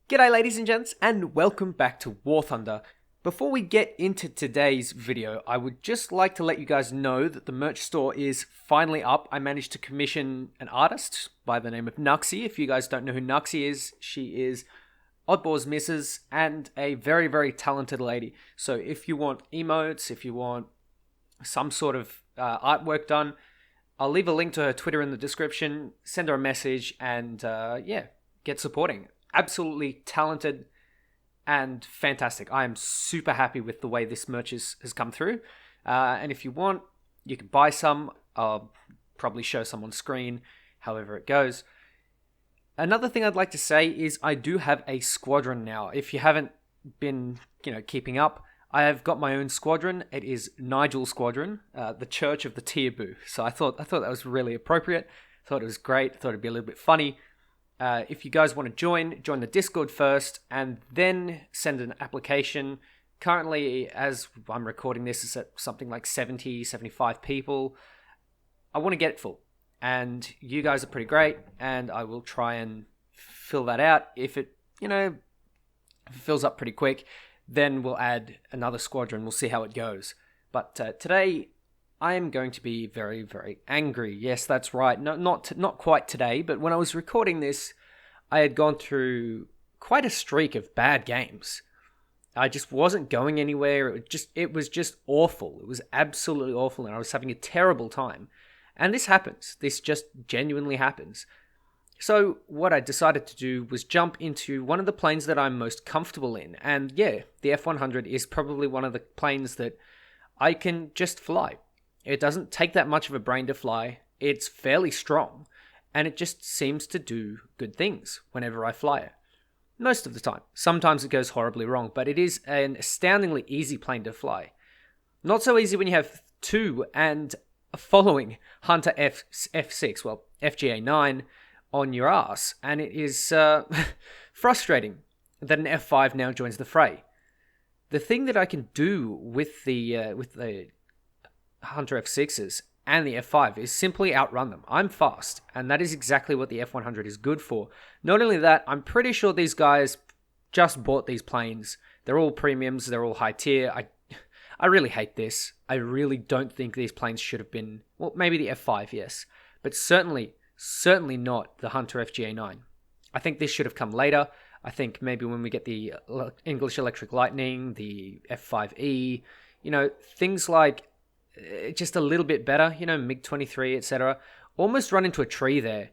G'day ladies and gents, and welcome back to War Thunder. Before we get into today's video, I would just like to let you guys know that the merch store is finally up. I managed to commission an artist by the name of Nuxie. If you guys don't know who Nuxie is, she is Oddball's missus and a very, very talented lady. So if you want emotes, if you want some sort of artwork done, I'll leave a link to her Twitter in the description. Send her a message and get supporting. Absolutely talented and fantastic. I am super happy with the way this merch has come through. And if you want, you can buy some. I'll probably show some on screen, however it goes. Another thing I'd like to say is I do have a squadron now. If you haven't been, keeping up, I have got my own squadron. It is Nigel's squadron, the Church of the Tearboo. So I thought that was really appropriate. Thought it was great. Thought it'd be a little bit funny. If you guys want to join the Discord first and then send an application. Currently, as I'm recording this, it's at something like 70, 75 people. I want to get it full. And you guys are pretty great, and I will try and fill that out. If it fills up pretty quick, then we'll add another squadron. We'll see how it goes. But today, I am going to be very, very angry. Yes, that's right. No, not quite today, but when I was recording this, I had gone through quite a streak of bad games. I just wasn't going anywhere. It was just awful. It was absolutely awful, and I was having a terrible time. And this happens. This just genuinely happens. So what I decided to do was jump into one of the planes that I'm most comfortable in. And yeah, the F-100 is probably one of the planes that I can just fly. It doesn't take that much of a brain to fly. It's fairly strong, and it just seems to do good things whenever I fly it. Most of the time. Sometimes it goes horribly wrong, but it is an astoundingly easy plane to fly. Not so easy when you have two and a following Hunter F6, well, FGA-9 on your ass, and it is frustrating that an F5 now joins the fray. The thing that I can do with the Hunter F6s and the F5 is simply outrun them. I'm fast, and that is exactly what the F100 is good for. Not only that, I'm pretty sure these guys just bought these planes. They're all premiums, they're all high tier. I really hate this. I really don't think these planes should have been, well, maybe the F5, yes, but certainly not the Hunter FGA-9. I think this should have come later. I think maybe when we get the English Electric Lightning, the F5E, things like just a little bit better, MiG-23, etc. Almost run into a tree there.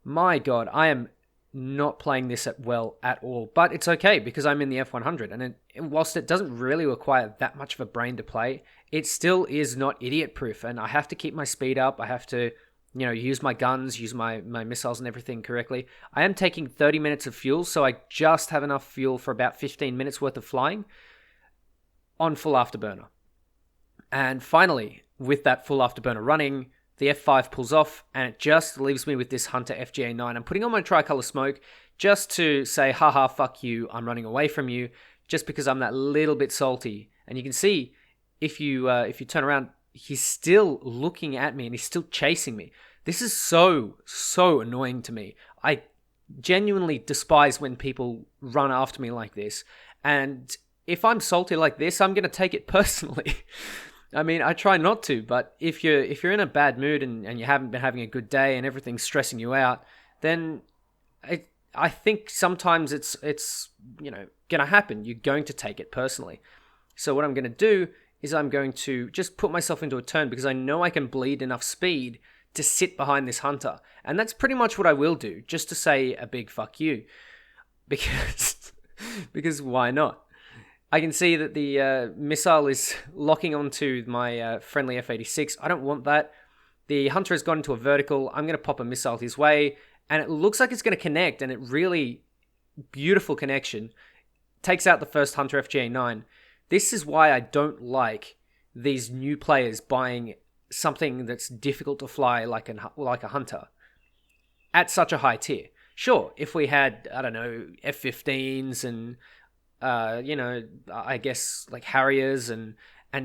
My God, I am not playing this well at all. But it's okay because I'm in the F100. And whilst it doesn't really require that much of a brain to play, it still is not idiot-proof. And I have to keep my speed up. I have to, use my guns, use my missiles and everything correctly. I am taking 30 minutes of fuel, so I just have enough fuel for about 15 minutes worth of flying on full afterburner. And finally, with that full afterburner running, the F5 pulls off, and it just leaves me with this Hunter FGA-9. I'm putting on my tricolor smoke just to say, haha, fuck you, I'm running away from you, just because I'm that little bit salty. And you can see, if you turn around, he's still looking at me, and he's still chasing me. This is so annoying to me. I genuinely despise when people run after me like this. And if I'm salty like this, I'm going to take it personally. I mean, I try not to, but if you're in a bad mood and you haven't been having a good day and everything's stressing you out, then I think sometimes it's going to happen. You're going to take it personally. So what I'm going to do is I'm going to just put myself into a turn because I know I can bleed enough speed to sit behind this Hunter. And that's pretty much what I will do, just to say a big fuck you. Because why not? I can see that the missile is locking onto my friendly F-86. I don't want that. The Hunter has gone into a vertical. I'm going to pop a missile his way, and it looks like it's going to connect, and it really beautiful connection. Takes out the first Hunter FGA-9. This is why I don't like these new players buying something that's difficult to fly like a Hunter at such a high tier. Sure, if we had, I don't know, F-15s and I guess like Harriers and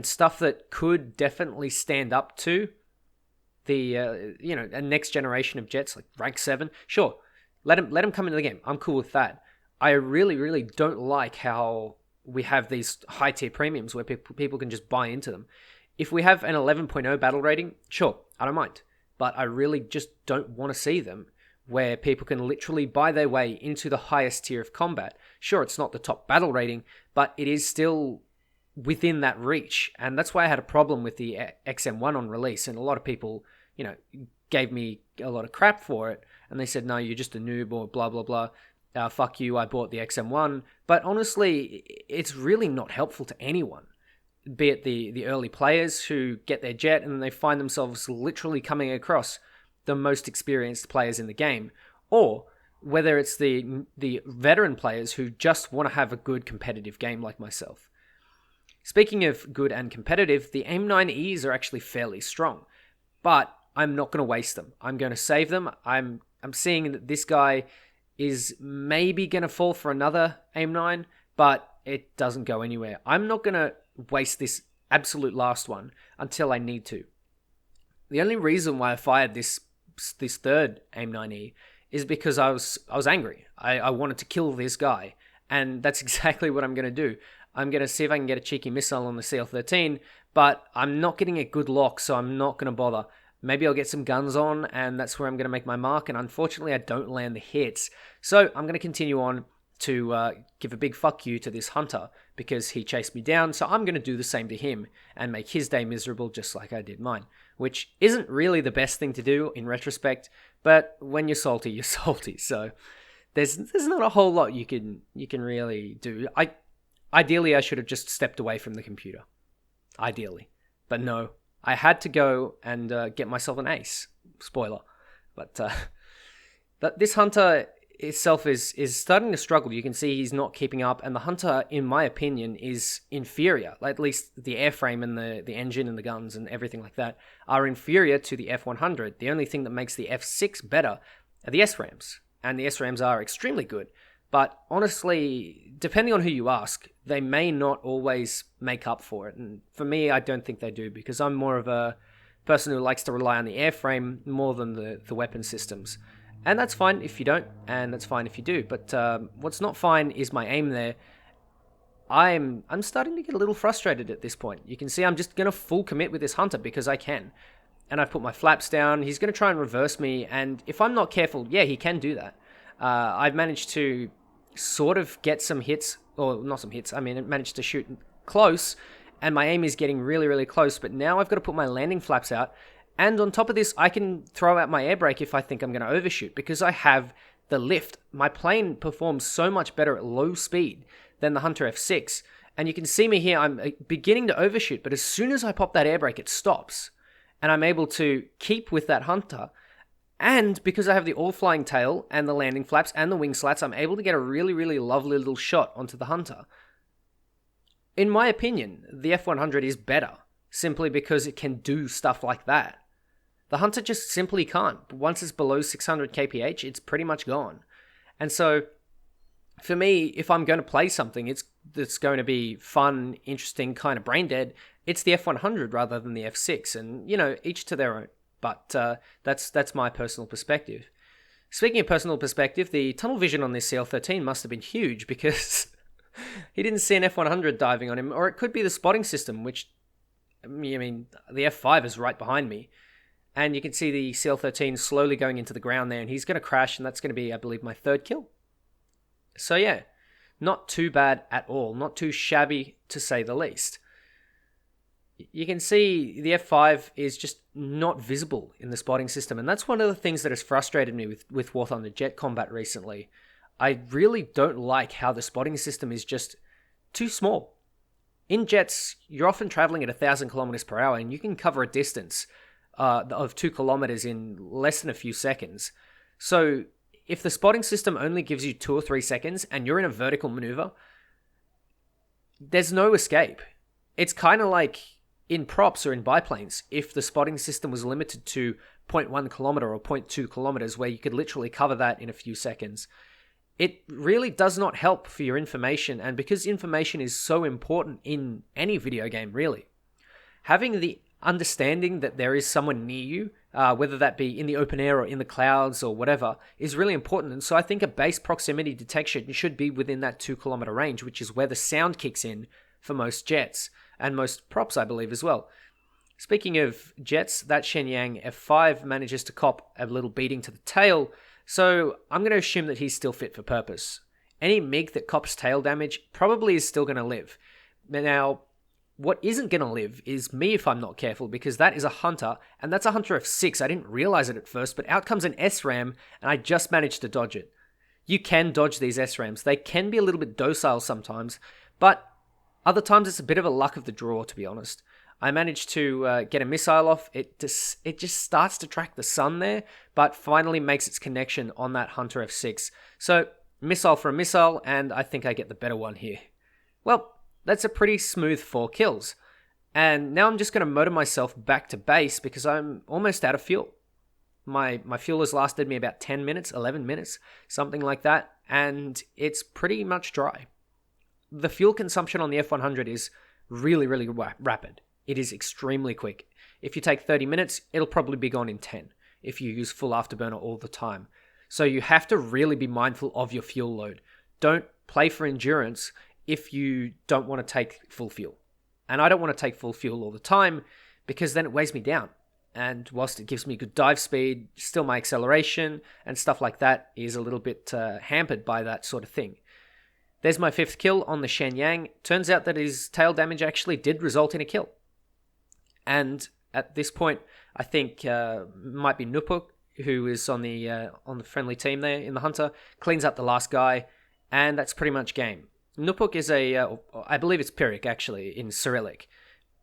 stuff that could definitely stand up to the a next generation of jets like rank 7. Sure, let him come into the game. I'm cool with that. I really, really don't like how we have these high tier premiums where people can just buy into them. If we have an 11.0 battle rating, sure, I don't mind. But I really just don't want to see them where people can literally buy their way into the highest tier of combat. Sure, it's not the top battle rating, but it is still within that reach. And that's why I had a problem with the XM1 on release. And a lot of people, gave me a lot of crap for it. And they said, no, you're just a noob or blah, blah, blah. Fuck you, I bought the XM1. But honestly, it's really not helpful to anyone. Be it the early players who get their jet and then they find themselves literally coming across the most experienced players in the game, or whether it's the veteran players who just want to have a good competitive game like myself. Speaking of good and competitive, the AIM-9Es are actually fairly strong, but I'm not going to waste them. I'm going to save them. I'm seeing that this guy is maybe going to fall for another AIM-9, but it doesn't go anywhere. I'm not going to waste this absolute last one until I need to. The only reason why I fired this third AIM-9E is because I was angry. I wanted to kill this guy, and that's exactly what I'm going to do. I'm going to see if I can get a cheeky missile on the CL-13, but I'm not getting a good lock, so I'm not going to bother. Maybe I'll get some guns on, and that's where I'm going to make my mark, and unfortunately I don't land the hits. So I'm going to continue on to give a big fuck you to this hunter because he chased me down, so I'm going to do the same to him and make his day miserable just like I did mine, which isn't really the best thing to do in retrospect, but when you're salty, you're salty, so there's not a whole lot you can really do. Ideally, I should have just stepped away from the computer. Ideally. But no, I had to go and get myself an ace. Spoiler. But this hunter itself is starting to struggle. You can see he's not keeping up, and the hunter, in my opinion, is inferior. Like, at least the airframe and the engine and the guns and everything like that are inferior to the F100. The only thing that makes the F6 better are the SRAMs, and the SRAMs are extremely good. But honestly, depending on who you ask, they may not always make up for it. And for me, I don't think they do, because I'm more of a person who likes to rely on the airframe more than the weapon systems. And that's fine if you don't, and that's fine if you do. But what's not fine is my aim there. I'm starting to get a little frustrated at this point. You can see I'm just going to full commit with this hunter because I can. And I've put my flaps down. He's going to try and reverse me, and if I'm not careful, yeah, he can do that. I've managed to sort of get some hits, or not some hits, I managed to shoot close, and my aim is getting really, really close, but now I've got to put my landing flaps out. And on top of this, I can throw out my air brake if I think I'm going to overshoot, because I have the lift. My plane performs so much better at low speed than the Hunter F6. And you can see me here, I'm beginning to overshoot, but as soon as I pop that air brake, it stops. And I'm able to keep with that Hunter. And because I have the all-flying tail and the landing flaps and the wing slats, I'm able to get a really, really lovely little shot onto the Hunter. In my opinion, the F100 is better, simply because it can do stuff like that. The Hunter just simply can't. Once it's below 600 kph, it's pretty much gone. And so, for me, if I'm going to play something that's going to be fun, interesting, kind of brain dead, it's the F100 rather than the F6. And, each to their own. But that's my personal perspective. Speaking of personal perspective, the tunnel vision on this CL-13 must have been huge, because he didn't see an F100 diving on him. Or it could be the spotting system, which, the F5 is right behind me. And you can see the CL-13 slowly going into the ground there, and he's going to crash, and that's going to be, I believe, my third kill. So yeah, not too bad at all. Not too shabby, to say the least. You can see the F5 is just not visible in the spotting system, and that's one of the things that has frustrated me with War Thunder jet combat recently. I really don't like how the spotting system is just too small. In jets, you're often traveling at 1,000 kilometers per hour, and you can cover a distance of 2 kilometers in less than a few seconds. So if the spotting system only gives you 2 or 3 seconds and you're in a vertical maneuver, there's no escape. It's kind of like in props or in biplanes, if the spotting system was limited to 0.1 kilometer or 0.2 kilometers, where you could literally cover that in a few seconds. It really does not help for your information, and because information is so important in any video game, really, having the understanding that there is someone near you whether that be in the open air or in the clouds or whatever, is really important. And so I think a base proximity detection should be within that 2 kilometer range, which is where the sound kicks in for most jets and most props, I believe, as well. Speaking of jets, that Shenyang F5 manages to cop a little beating to the tail, so I'm going to assume that he's still fit for purpose. Any MiG that cops tail damage probably is still going to live. Now, what isn't going to live is me if I'm not careful, because that is a Hunter, and that's a Hunter F6. I didn't realize it at first, but out comes an SRAM, and I just managed to dodge it. You can dodge these SRAMs. They can be a little bit docile sometimes, but other times it's a bit of a luck of the draw, to be honest. I managed to get a missile off. It just starts to track the sun there, but finally makes its connection on that Hunter F6. So, missile for a missile, and I think I get the better one here. Well, that's a pretty smooth 4 kills. And now I'm just going to motor myself back to base because I'm almost out of fuel. My fuel has lasted me about 10 minutes, 11 minutes, something like that, and it's pretty much dry. The fuel consumption on the F100 is really, really rapid. It is extremely quick. If you take 30 minutes, it'll probably be gone in 10 if you use full afterburner all the time. So you have to really be mindful of your fuel load. Don't play for endurance if you don't want to take full fuel. And I don't want to take full fuel all the time because then it weighs me down. And whilst it gives me good dive speed, still my acceleration and stuff like that is a little bit hampered by that sort of thing. There's my 5th kill on the Shenyang. Turns out that his tail damage actually did result in a kill. And at this point, I think might be Nupuk, who is on the friendly team there in the Hunter, cleans up the last guy, and that's pretty much game. Nupuk is I believe it's Pyrrhic actually, in Cyrillic,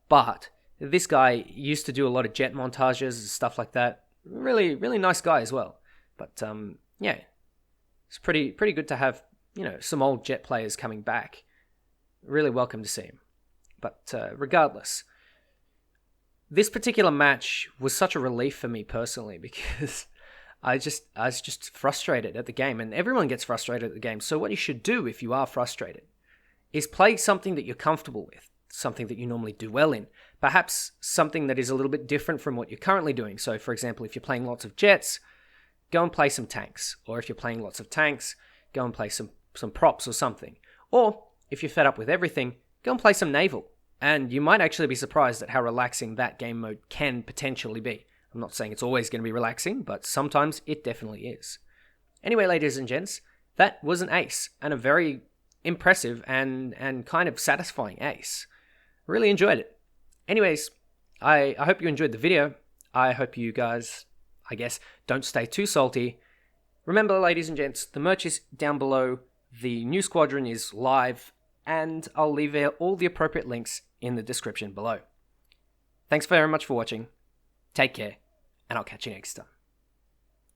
but this guy used to do a lot of jet montages and stuff like that. Really, really nice guy as well. But yeah, it's pretty good to have, some old jet players coming back. Really welcome to see him. But regardless, this particular match was such a relief for me personally because I was just frustrated at the game, and everyone gets frustrated at the game. So what you should do if you are frustrated is play something that you're comfortable with, something that you normally do well in, perhaps something that is a little bit different from what you're currently doing. So for example, if you're playing lots of jets, go and play some tanks, or if you're playing lots of tanks, go and play some props or something. Or if you're fed up with everything, go and play some naval. And you might actually be surprised at how relaxing that game mode can potentially be. I'm not saying it's always going to be relaxing, but sometimes it definitely is. Anyway, ladies and gents, that was an ace, and a very impressive and kind of satisfying ace. Really enjoyed it. Anyways, I hope you enjoyed the video. I hope you guys, don't stay too salty. Remember, ladies and gents, the merch is down below. The new squadron is live, and I'll leave all the appropriate links in the description below. Thanks very much for watching. Take care, and I'll catch you next time.